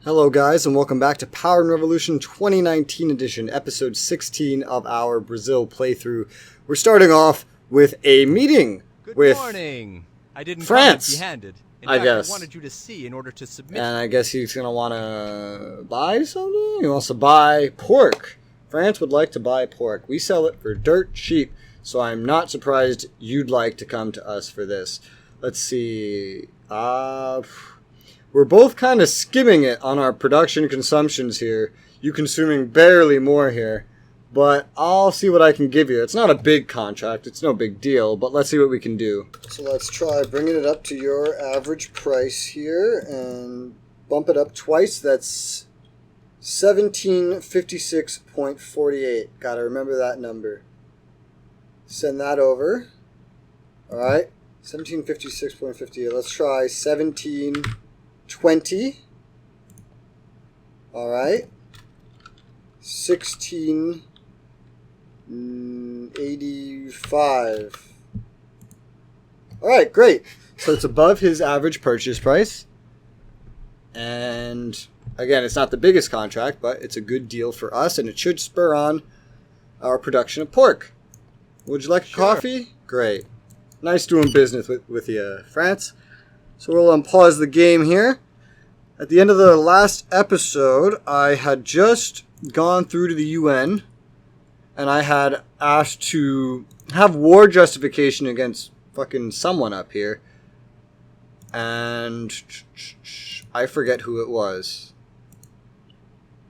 Hello guys, and welcome back to Power and Revolution 2019 edition, episode 16 of our Brazil playthrough. We're starting off with a meeting with morning. I didn't France, come empty-handed. In I fact, guess. I wanted you to see in order to submit. And I guess he's going to want to buy something? He wants to buy pork. France would like to buy pork. We sell it for dirt cheap, so I'm not surprised you'd like to come to us for this. Let's see. We're both kind of skimming it on our production consumptions here. You consuming barely more here. But I'll see what I can give you. It's not a big contract. It's no big deal. But let's see what we can do. So let's try bringing it up to your average price here. And bump it up twice. That's 1756.48. Gotta remember that number. Send that over. Alright. 1756.58. Let's try 1720. Alright. 1685. Alright, great. So it's above his average purchase price. And again, it's not the biggest contract, but it's a good deal for us, and it should spur on our production of pork. Would you like a coffee? Great. Nice doing business with you, France. So we'll unpause the game here. At the end of the last episode, I had just gone through to the UN, and I had asked to have war justification against fucking someone up here. And I forget who it was.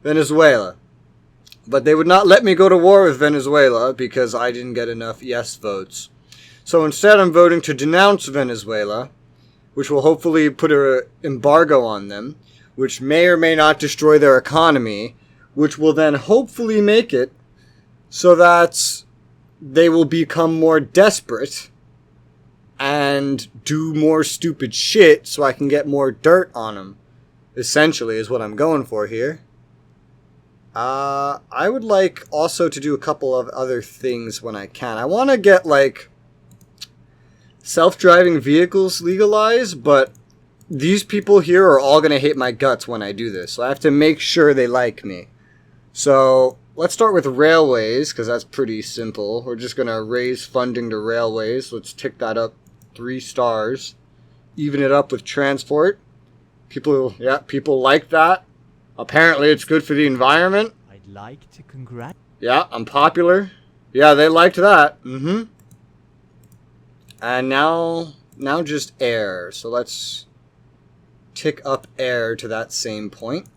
Venezuela. But they would not let me go to war with Venezuela because I didn't get enough yes votes. So instead I'm voting to denounce Venezuela, which will hopefully put an embargo on them, which may or may not destroy their economy, which will then hopefully make it so that they will become more desperate and do more stupid shit so I can get more dirt on them, essentially, is what I'm going for here. I would like also to do a couple of other things when I can. I want to get, like, self-driving vehicles legalized, but these people here are all going to hate my guts when I do this. So I have to make sure they like me. So let's start with railways, because that's pretty simple. We're just going to raise funding to railways. Let's tick that up 3 stars. Even it up with transport. People like that. Apparently it's good for the environment. I'd like to congratulate. Yeah, I'm popular. Yeah, they liked that. And now just air. So let's tick up air to that same point.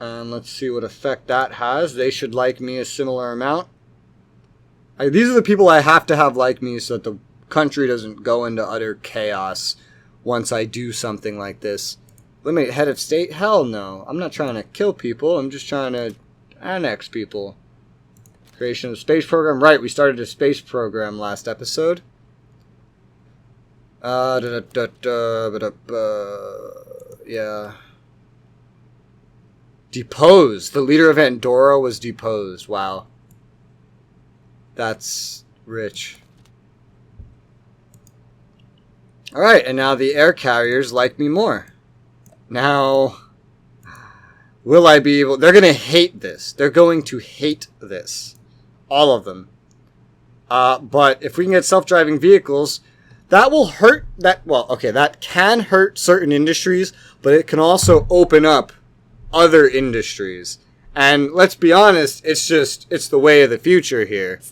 And let's see what effect that has. They should like me a similar amount. These are the people I have to have like me so that the country doesn't go into utter chaos once I do something like this. Eliminate head of state? Hell no. I'm not trying to kill people. I'm just trying to annex people. Creation of space program. Right, we started a space program last episode. Yeah. Deposed. The leader of Andorra was deposed. Wow. That's rich. Alright, and now the air carriers like me more. Now, will I be able... They're going to hate this. They're going to hate this. All of them. But if we can get self-driving vehicles, that will hurt... that can hurt certain industries, but it can also open up other industries. And let's be honest, it's the way of the future here.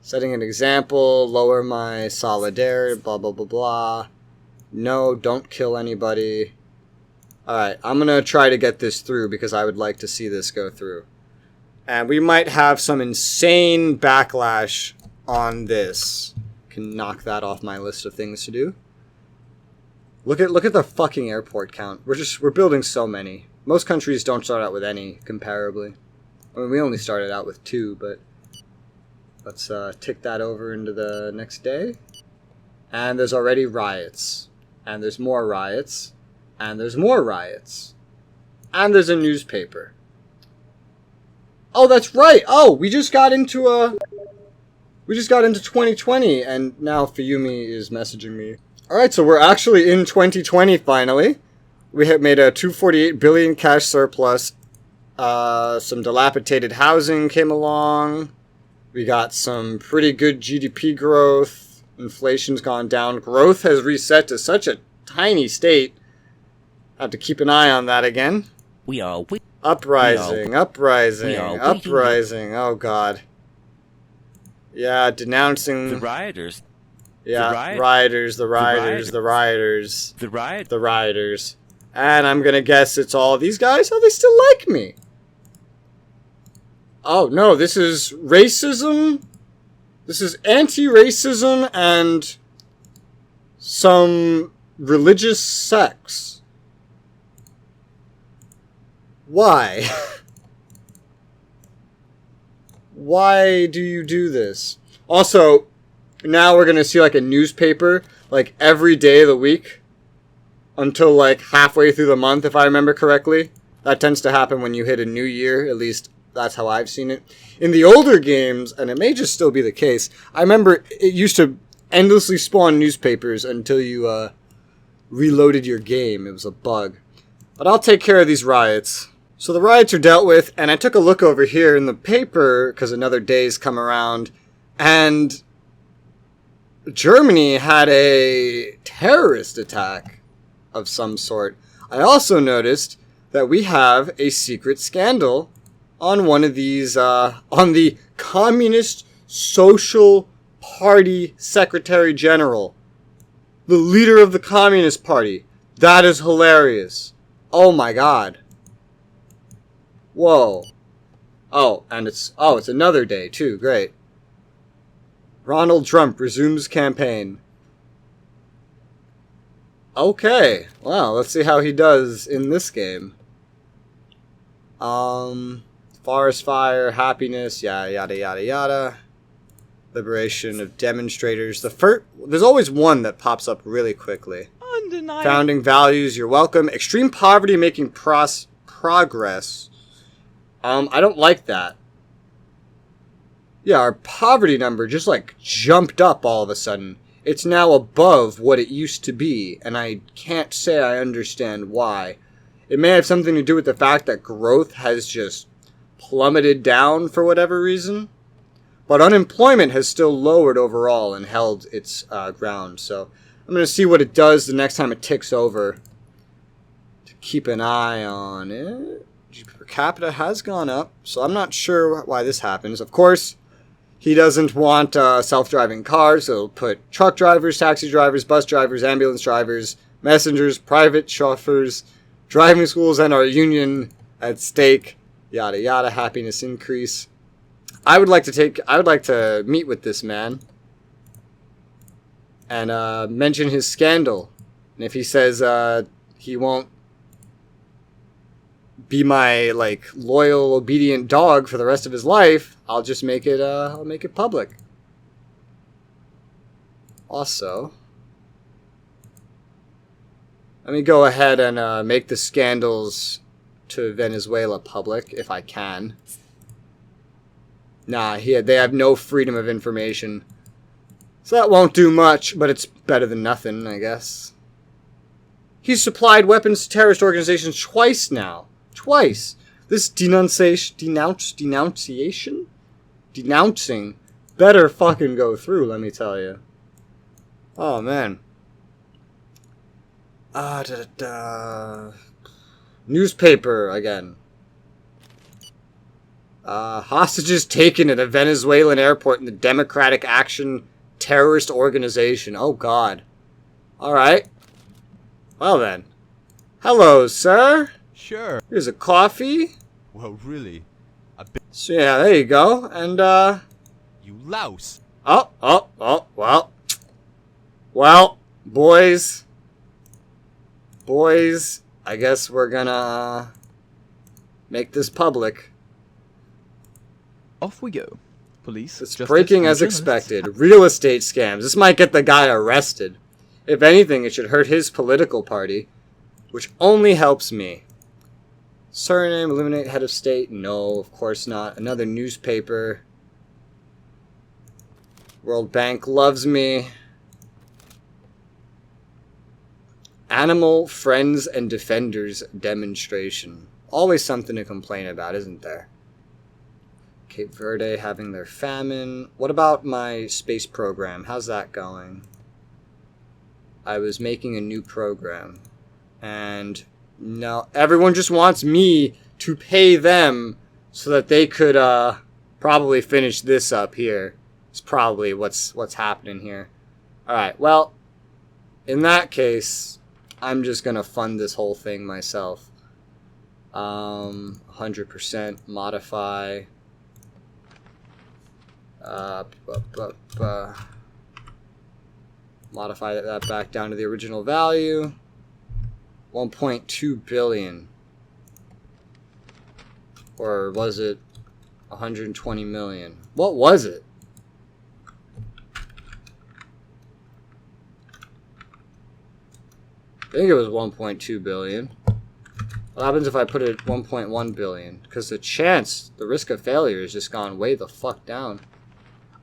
Setting an example, lower my solidarity, blah, blah, blah, blah. No, don't kill anybody. Alright, I'm going to try to get this through because I would like to see this go through. And we might have some insane backlash on this. Can knock that off my list of things to do. Look at the fucking airport count. We're building so many. Most countries don't start out with any, comparably. I mean, we only started out with 2, but let's tick that over into the next day. And there's already riots. And there's more riots. And there's more riots. And there's a newspaper. Oh, that's right. Oh, we just got into 2020, and now Fayumi is messaging me. Alright, so we're actually in 2020 finally. We have made a 248 billion cash surplus. Some dilapidated housing came along. We got some pretty good GDP growth. Inflation's gone down. Growth has reset to such a tiny state. I have to keep an eye on that again. Uprising. Oh, God. Yeah, denouncing... The rioters. Yeah, the rioters. And I'm gonna guess it's all these guys? Oh, they still like me. Oh, no, this is racism. This is anti-racism and some religious sects. Why? Why do you do this? Also, now we're going to see like a newspaper like every day of the week until like halfway through the month, if I remember correctly. That tends to happen when you hit a new year. At least that's how I've seen it. In the older games, and it may just still be the case, I remember it used to endlessly spawn newspapers until you reloaded your game. It was a bug. But I'll take care of these riots. So the riots are dealt with, and I took a look over here in the paper, because another day's come around, and Germany had a terrorist attack of some sort. I also noticed that we have a secret scandal on one of these, on the Communist Social Party Secretary General. The leader of the Communist Party. That is hilarious. Oh my God. Whoa. Oh, and it's another day too. Great. Donald Trump resumes campaign. Okay. Well, let's see how he does in this game. Forest fire, happiness, yada yada yada. Liberation of demonstrators. There's always one that pops up really quickly. Undeniable. Founding values, you're welcome. Extreme poverty making progress. I don't like that. Yeah, our poverty number just like jumped up all of a sudden. It's now above what it used to be, and I can't say I understand why. It may have something to do with the fact that growth has just plummeted down for whatever reason. But unemployment has still lowered overall and held its ground. So I'm going to see what it does the next time it ticks over. To keep an eye on it. GDP per capita has gone up, so I'm not sure why this happens. Of course, he doesn't want self-driving cars, so he'll put truck drivers, taxi drivers, bus drivers, ambulance drivers, messengers, private chauffeurs, driving schools, and our union at stake. Yada yada, happiness increase. I would like to meet with this man and mention his scandal. And if he says he won't be my like loyal, obedient dog for the rest of his life, I'll just make it public. Also, let me go ahead and make the scandals to Venezuela public if I can. Nah, they have no freedom of information. So that won't do much, but it's better than nothing, I guess. He's supplied weapons to terrorist organizations twice now. Twice. This denouncing better fucking go through, let me tell you. Oh, man. Newspaper again. Hostages taken at a Venezuelan airport in the Democratic Action Terrorist Organization. Oh, God. Alright. Well, then. Hello, sir. Sure. Here's a coffee. Well, really? So, yeah, there you go. And, You louse. well. Well, boys. I guess we're gonna make this public. Off we go. Police. It's breaking as expected. Real estate scams. This might get the guy arrested. If anything, it should hurt his political party, which only helps me. Surname, eliminate head of state. No, of course not. Another newspaper. World Bank loves me. Animal Friends and Defenders demonstration. Always something to complain about, isn't there? Cape Verde having their famine. What about my space program? How's that going? I was making a new program. And no, everyone just wants me to pay them so that they could probably finish this up here. It's probably what's happening here. Alright, well, in that case, I'm just going to fund this whole thing myself. 100% modify. Modify that back down to the original value. 1.2 billion. Or was it 120 million? What was it? I think it was 1.2 billion. What happens if I put it at 1.1 billion? Because the risk of failure has just gone way the fuck down.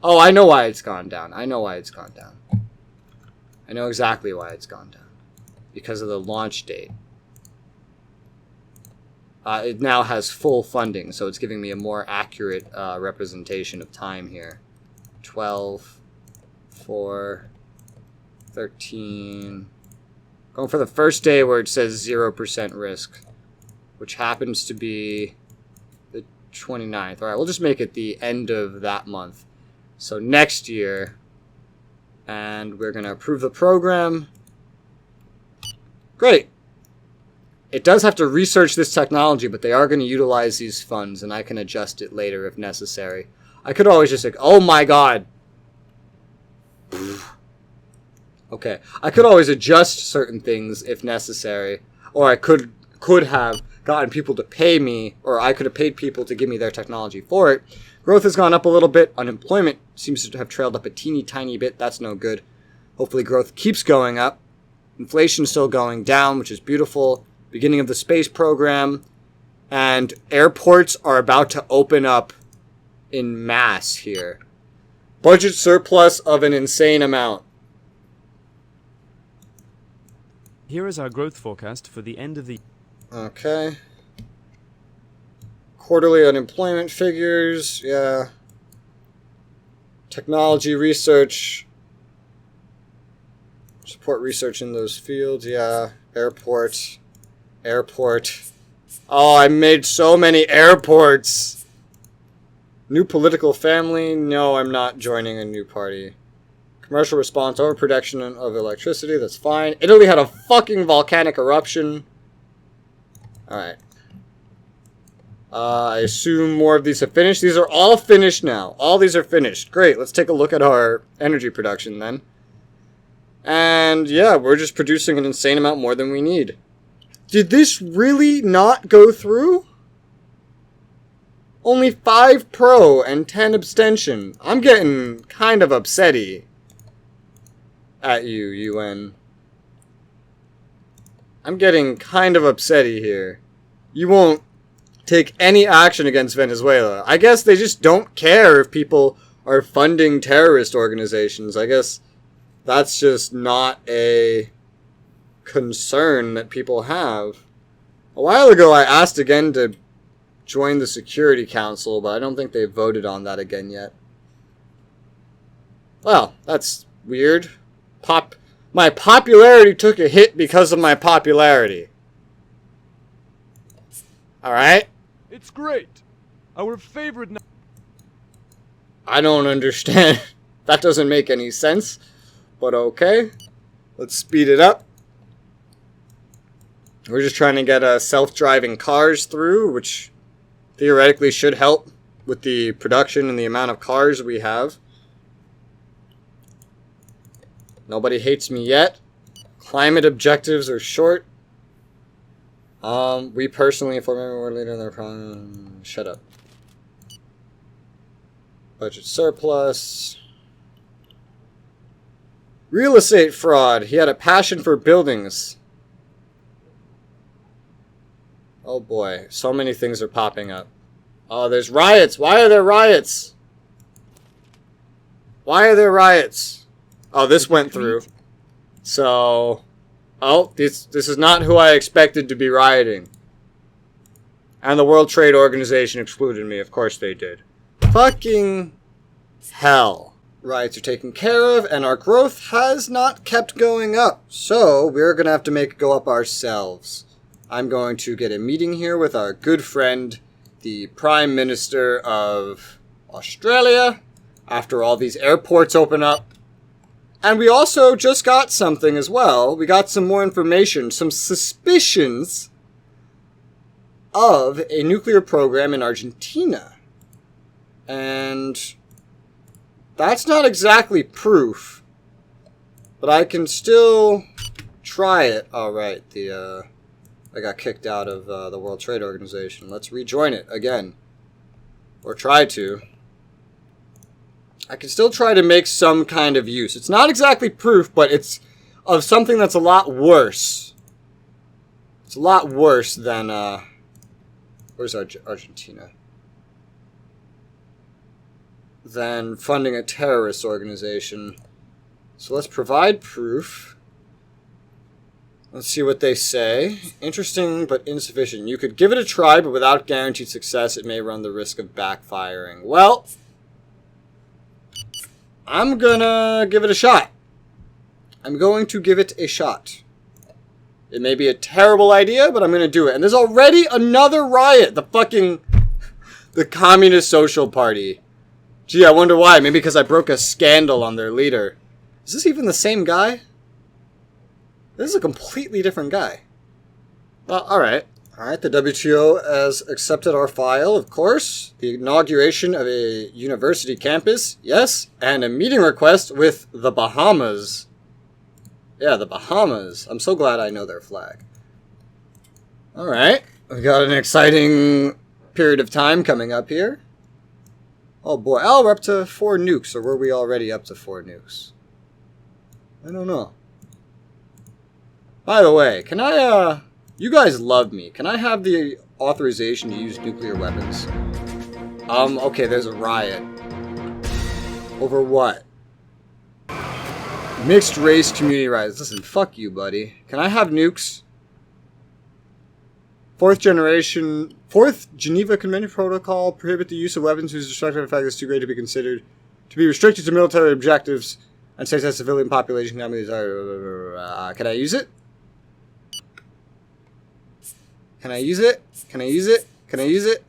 Oh, I know why it's gone down. I know why it's gone down. I know exactly why it's gone down. Because of the launch date. It now has full funding, so it's giving me a more accurate representation of time here. 12, 4, 13... Going for the first day where it says 0% risk, which happens to be the 29th. Alright, we'll just make it the end of that month. So next year, and we're going to approve the program. Great. It does have to research this technology, but they are going to utilize these funds, and I can adjust it later if necessary. I could always just like, oh my god. Okay, I could always adjust certain things if necessary, or I could have gotten people to pay me, or I could have paid people to give me their technology for it. Growth has gone up a little bit. Unemployment seems to have trailed up a teeny tiny bit. That's no good. Hopefully growth keeps going up. Inflation's still going down, which is beautiful. Beginning of the space program. And airports are about to open up in mass here. Budget surplus of an insane amount. Here is our growth forecast for the end of the... Okay. Quarterly unemployment figures, yeah. Technology research. Support research in those fields, yeah. Airport. Oh, I made so many airports. New political family. No, I'm not joining a new party. Commercial response, overproduction of electricity, that's fine. Italy had a fucking volcanic eruption. Alright. I assume more of these have finished. These are all finished now. All these are finished. Great, let's take a look at our energy production then. And yeah, we're just producing an insane amount more than we need. Did this really not go through? Only 5 pro and 10 abstention. I'm getting kind of upsetty. At you, UN. I'm getting kind of upsetty here. You won't take any action against Venezuela. I guess they just don't care if people are funding terrorist organizations. I guess that's just not a concern that people have. A while ago, I asked again to join the Security Council, but I don't think they voted on that again yet. Well, that's weird. My popularity took a hit because of my popularity. Alright? It's great. Our favorite... I don't understand. That doesn't make any sense. But okay. Let's speed it up. We're just trying to get self-driving cars through, which theoretically should help with the production and the amount of cars we have. Nobody hates me yet. Climate objectives are short. We personally, if we're leader in their problem, shut up. Budget surplus. Real estate fraud. He had a passion for buildings. Oh boy, so many things are popping up. Oh, there's riots. Why are there riots? Why are there riots? Oh, this went through. So, Oh, this is not who I expected to be rioting. And the World Trade Organization excluded me. Of course they did. Fucking hell. Riots are taken care of, and our growth has not kept going up. So, we're going to have to make it go up ourselves. I'm going to get a meeting here with our good friend, the Prime Minister of Australia, after all these airports open up. And we also just got something as well. We got some more information, some suspicions of a nuclear program in Argentina. And that's not exactly proof, but I can still try it. All right, I got kicked out of the World Trade Organization. Let's rejoin it again, or try to. I can still try to make some kind of use. It's not exactly proof, but it's of something that's a lot worse. It's a lot worse than, where's Argentina? Than funding a terrorist organization. So let's provide proof. Let's see what they say. Interesting, but insufficient. You could give it a try, but without guaranteed success, it may run the risk of backfiring. Well, I'm gonna give it a shot. I'm going to give it a shot. It may be a terrible idea, but I'm gonna do it. And there's already another riot. The Communist Social Party. Gee, I wonder why. Maybe because I broke a scandal on their leader. Is this even the same guy? This is a completely different guy. Well, alright. Alright, the WTO has accepted our file, of course. The inauguration of a university campus, yes. And a meeting request with the Bahamas. Yeah, the Bahamas. I'm so glad I know their flag. Alright. We got an exciting period of time coming up here. Oh boy. Oh, we're up to 4 nukes. Or were we already up to 4 nukes? I don't know. By the way, can I, you guys love me. Can I have the authorization to use nuclear weapons? Okay, there's a riot. Over what? Mixed race community riots. Listen, fuck you, buddy. Can I have nukes? 4th Geneva Convention Protocol prohibit the use of weapons whose destructive effect is too great to be considered to be restricted to military objectives and states that civilian population can I use it? Can I use it? Can I use it? Can I use it?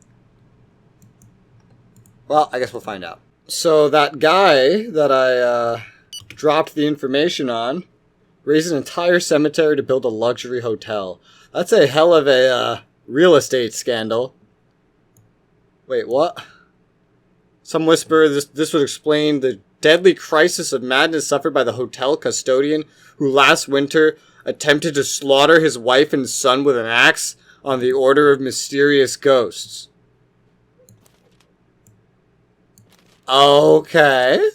Well, I guess we'll find out. So that guy that I dropped the information on raised an entire cemetery to build a luxury hotel. That's a hell of a real estate scandal. Wait, what? Some whisper this would explain the deadly crisis of madness suffered by the hotel custodian who last winter attempted to slaughter his wife and son with an axe on the order of mysterious ghosts. Okay.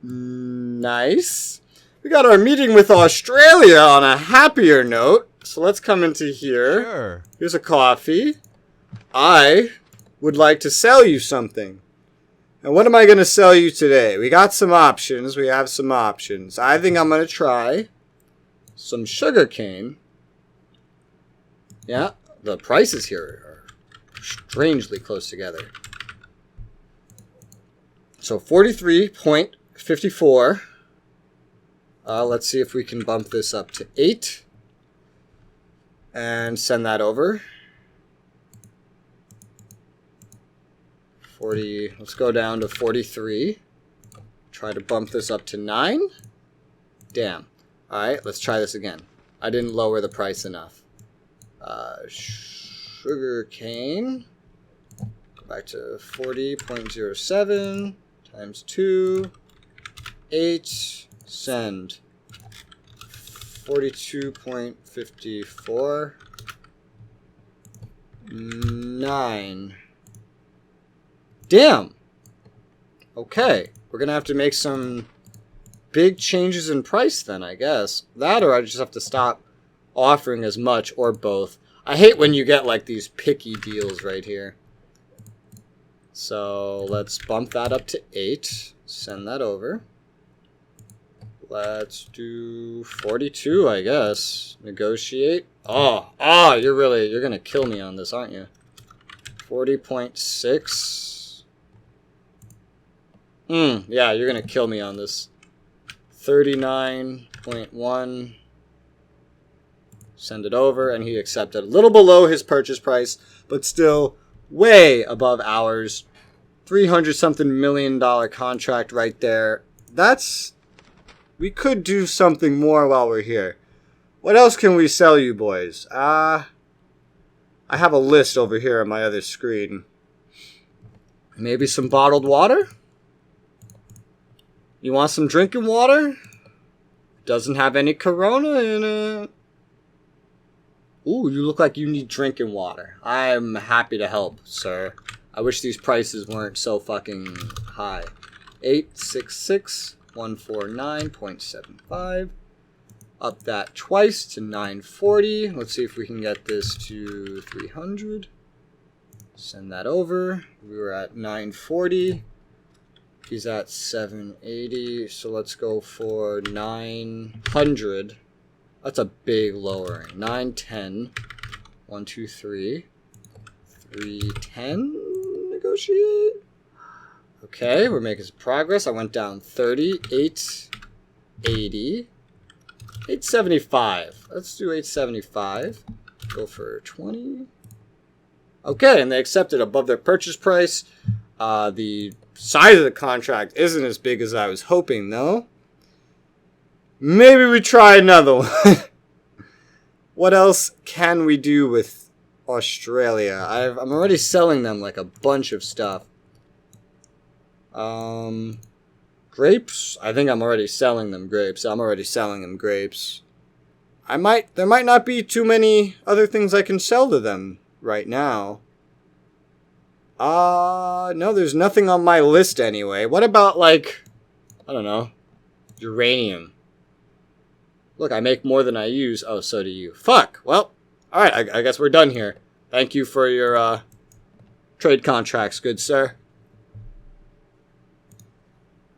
Nice. We got our meeting with Australia on a happier note. So let's come into here. Sure. Here's a coffee. I would like to sell you something. And what am I going to sell you today? We got some options. We have some options. I think I'm going to try some sugarcane. Yeah, the prices here are strangely close together. So 43.54. Let's see if we can bump this up to 8. And send that over. 40. Let's go down to 43. Try to bump this up to 9. Damn. Alright, let's try this again. I didn't lower the price enough. Sugar cane. Go back to 40.07 times 2. 8. Send. 42.54. 9. Damn. Okay. We're going to have to make some big changes in price then, I guess. That or I just have to stop offering as much or both. I hate when you get like these picky deals right here. So let's bump that up to 8. Send that over. Let's do 42, I guess. Negotiate. Oh, you're gonna kill me on this, aren't you? 40.6. Yeah, you're gonna kill me on this. 39.1. Send it over, and he accepted. A little below his purchase price, but still way above ours. $300-something million contract right there. We could do something more while we're here. What else can we sell you, boys? I have a list over here on my other screen. Maybe some bottled water? You want some drinking water? Doesn't have any Corona in it. Ooh, you look like you need drinking water. I'm happy to help, sir. I wish these prices weren't so fucking high. 866-149.75. Up that twice to 940. Let's see if we can get this to 300. Send that over. We were at 940. He's at 780. So let's go for 900. That's a big lowering. 910. 1, 2, 3. 310. Negotiate. Okay, we're making some progress. I went down 30. 880. 875. Let's do 875. Go for 20. Okay, and they accepted above their purchase price. The size of the contract isn't as big as I was hoping, though. Maybe we try another one. What else can we do with Australia? I'm already selling them like a bunch of stuff. Grapes? I think I'm already selling them grapes. There might not be too many other things I can sell to them right now. No, there's nothing on my list anyway. What about, like, I don't know, uranium? Look, I make more than I use. Oh, so do you. Fuck. Well, alright, I guess we're done here. Thank you for your, trade contracts, good sir.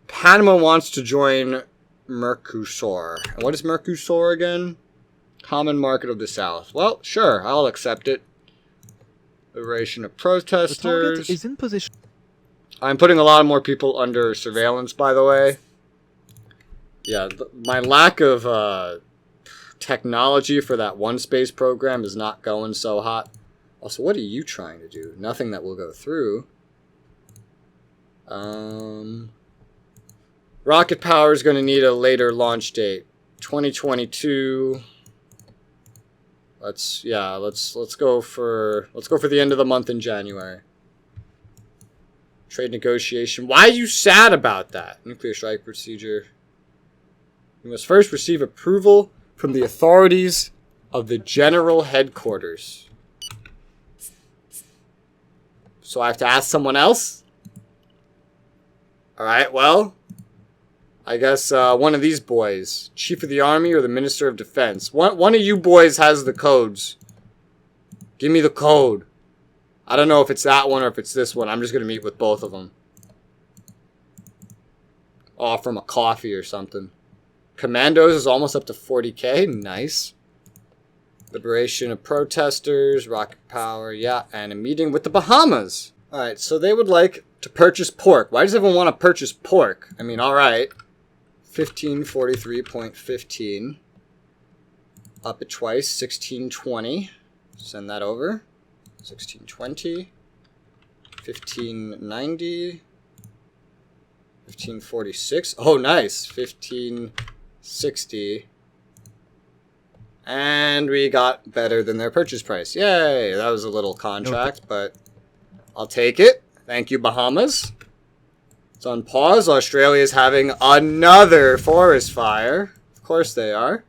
Panama wants to join Mercosur. And what is Mercosur again? Common Market of the South. Well, sure, I'll accept it. Liberation of protesters. The target is in position. I'm putting a lot more people under surveillance, by the way. Yeah, my lack of technology for that one space program is not going so hot. Also, what are you trying to do? Nothing that will go through. Rocket power is going to need a later launch date. 2022. Let's go for the end of the month in January. Trade negotiation. Why are you sad about that? Nuclear strike procedure. You must first receive approval from the authorities of the general headquarters. So I have to ask someone else? Alright, well, I guess one of these boys. Chief of the Army or the Minister of Defense. One of you boys has the codes. Give me the code. I don't know if it's that one or if it's this one. I'm just going to meet with both of them. Offer him a coffee or something. Commandos is almost up to 40k. Nice. Liberation of protesters. Rocket power. Yeah. And a meeting with the Bahamas. Alright, so they would like to purchase pork. Why does everyone want to purchase pork? I mean, alright. 1543.15. Up it twice. 1620. Send that over. 1620. 1590. 1546. Oh, nice. 1560. And we got better than their purchase price. Yay! That was a little contract, but I'll take it. Thank you, Bahamas. It's on pause. Australia is having another forest fire. Of course they are.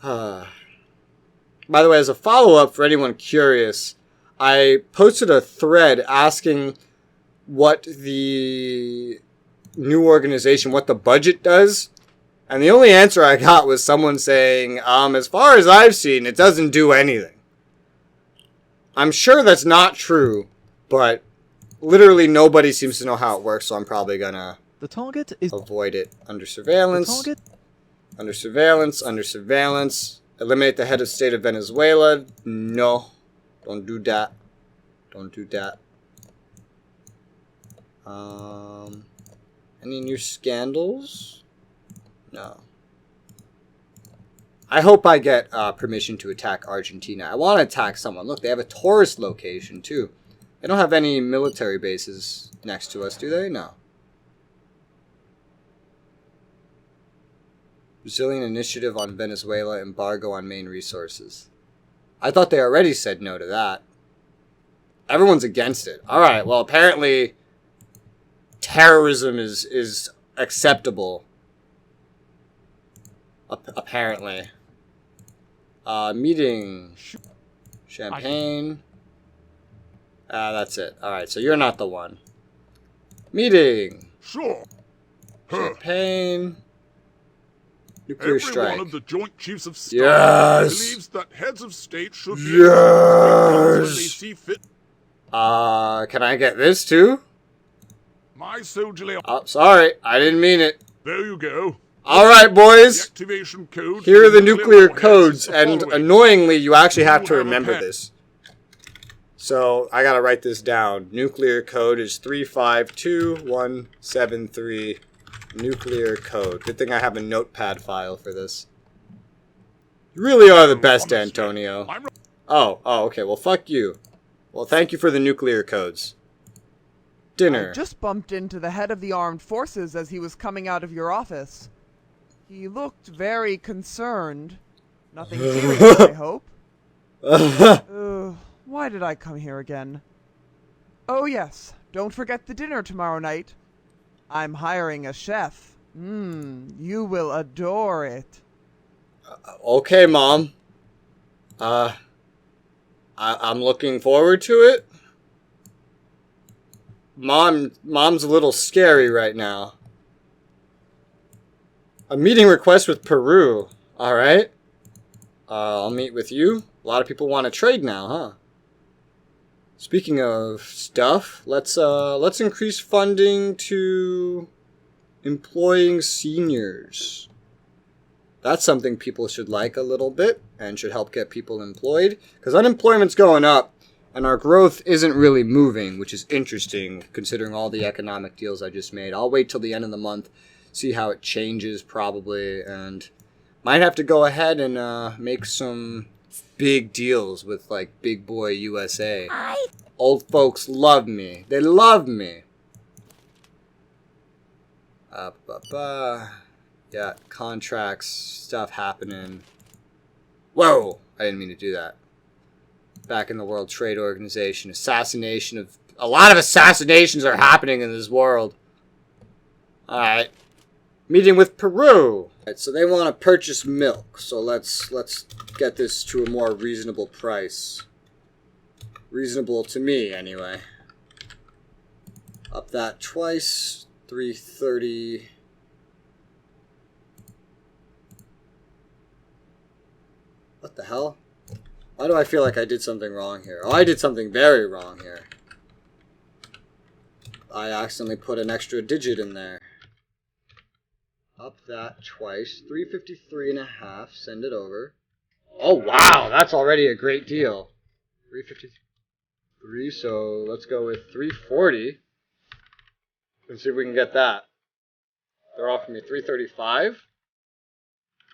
By the way, as a follow-up for anyone curious, I posted a thread asking what the new organization, what the budget does. And the only answer I got was someone saying, as far as I've seen, it doesn't do anything. I'm sure that's not true, but literally nobody seems to know how it works, so I'm probably gonna The target is... Avoid it. Under The surveillance. target... Under surveillance. Under surveillance. Eliminate the head of state of Venezuela. No. Don't do that. Don't do that. Any new scandals? No. I hope I get permission to attack Argentina. I want to attack someone. Look, they have a tourist location, too. They don't have any military bases next to us, do they? No. Brazilian initiative on Venezuela, embargo on main resources. I thought they already said no to that. Everyone's against it. Alright, well, apparently terrorism is acceptable. Apparently. Meeting. Champagne. That's it. Alright, so you're not the one. Meeting. Sure. Champagne. Nuclear Every strike. one of the Joint Chiefs of Staff Yes! believes that heads of state should be Yes! when they see fit. Can I get this too? My soldier. Oh, sorry. I didn't mean it. There you go. Alright, The boys. activation code. Here are the nuclear warheads codes, is the and following. annoyingly, you actually have to You have a remember pen. this. So, I gotta write this down. Nuclear code is 352173. Nuclear code. Good thing I have a notepad file for this. You really are the best, Antonio. Oh, okay. Well, fuck you. Well, thank you for the nuclear codes. Dinner. I just bumped into the head of the armed forces as he was coming out of your office. He looked very concerned. Nothing serious, I hope. Why did I come here again? Oh yes, don't forget the dinner tomorrow night. I'm hiring a chef. You will adore it. Okay, Mom. I'm looking forward to it. Mom's a little scary right now. A meeting request with Peru. Alright. I'll meet with you. A lot of people want to trade now, huh? Speaking of stuff, let's increase funding to employing seniors. That's something people should like a little bit and should help get people employed, because unemployment's going up and our growth isn't really moving, which is interesting considering all the economic deals I just made. I'll wait till the end of the month, see how it changes probably, and might have to go ahead and make some big deals with like Big Boy USA. Old folks love me. They love me. Yeah, contracts, stuff happening. Whoa! I didn't mean to do that. Back in the World Trade Organization. Assassination of... A lot of assassinations are happening in this world. Alright. Meeting with Peru. Alright, so they want to purchase milk. So let's get this to a more reasonable price. Reasonable to me, anyway. Up that twice. 330. What the hell? Why do I feel like I did something wrong here? Oh, I did something very wrong here. I accidentally put an extra digit in there. Up that twice. 353.5. Send it over. Oh, wow. That's already a great deal. 353. So let's go with 340. Let's see if we can get that. They're offering me 335.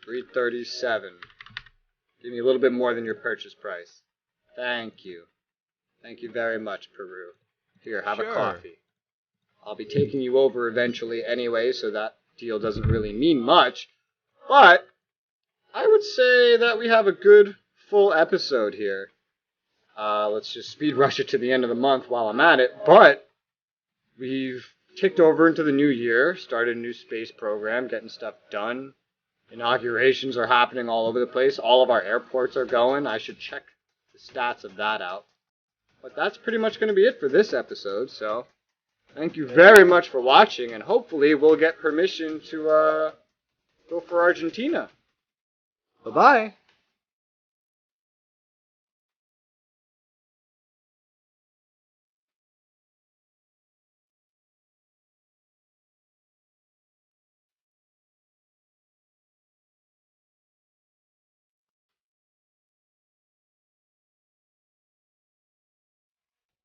337. Give me a little bit more than your purchase price. Thank you. Thank you very much, Peru. Here, have a coffee. I'll be taking you over eventually anyway, so that deal doesn't really mean much. But I would say that we have a good full episode here. Let's just speed rush it to the end of the month while I'm at it. But we've ticked over into the new year, started a new space program, getting stuff done. Inaugurations are happening all over the place. All of our airports are going. I should check the stats of that out. But that's pretty much going to be it for this episode. So thank you very much for watching. And hopefully we'll get permission to go for Argentina. Bye-bye.